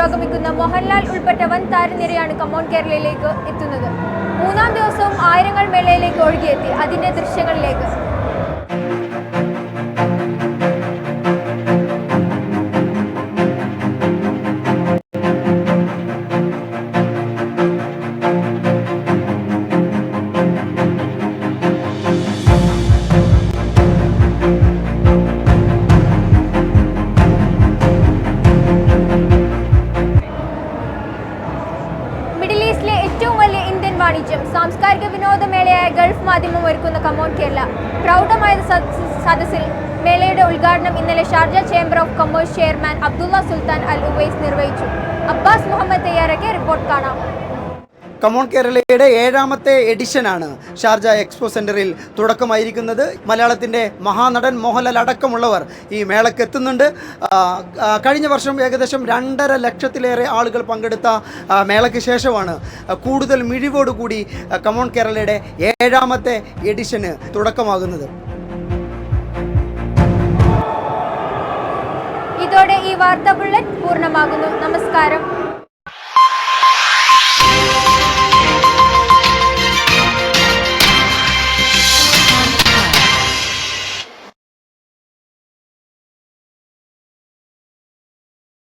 പുരോഗമിക്കുന്ന മോഹൻലാൽ ഉൾപ്പെട്ട വൻ താരനിരയാണ് കമോൺ കേരളയിലേക്ക് എത്തുന്നത്. മൂന്നാം ദിവസവും ആയിരങ്ങൾ മേളയിലേക്ക് ഒഴുകിയെത്തി. അതിന്റെ ദൃശ്യങ്ങളിലേക്ക്. മിഡിൽ ഈസ്റ്റിലെ ഏറ്റവും വലിയ ഇന്ത്യൻ വാണിജ്യം സാംസ്കാരിക വിനോദമേളയായ ഗൾഫ് മാധ്യമം ഒരുക്കുന്ന കമോൺ കേരള പ്രൗഢമായ സദസ്സിൽ മേളയുടെ ഉദ്ഘാടനം ഇന്നലെ Sharjah chamber of commerce chairman Abdullah Sultan Al Owais നിർവഹിച്ചു. അബ്ബാസ് മുഹമ്മദ് തയ്യാറാക്കിയ റിപ്പോർട്ട് കാണാം. കമോൺ കേരളയുടെ 7ാമത്തെ എഡിഷനാണ് ഷാർജ എക്സ്പോ സെൻറ്ററിൽ തുടക്കമായിരിക്കുന്നത്. മലയാളത്തിൻ്റെ മഹാനടൻ മോഹൻലാൽ അടക്കമുള്ളവർ ഈ മേളയ്ക്ക് എത്തുന്നുണ്ട്. കഴിഞ്ഞ വർഷം ഏകദേശം 2.5 ലക്ഷത്തിലേറെ ആളുകൾ പങ്കെടുത്ത മേളയ്ക്ക് ശേഷമാണ് കൂടുതൽ മിഴിവോടുകൂടി കമോൺ കേരളയുടെ 7ാമത്തെ എഡിഷന് തുടക്കമാകുന്നത്. ഇതോടെ ഈ വാർത്താ ബുള്ളറ്റ് പൂർണ്ണമാകുന്നു. നമസ്കാരം.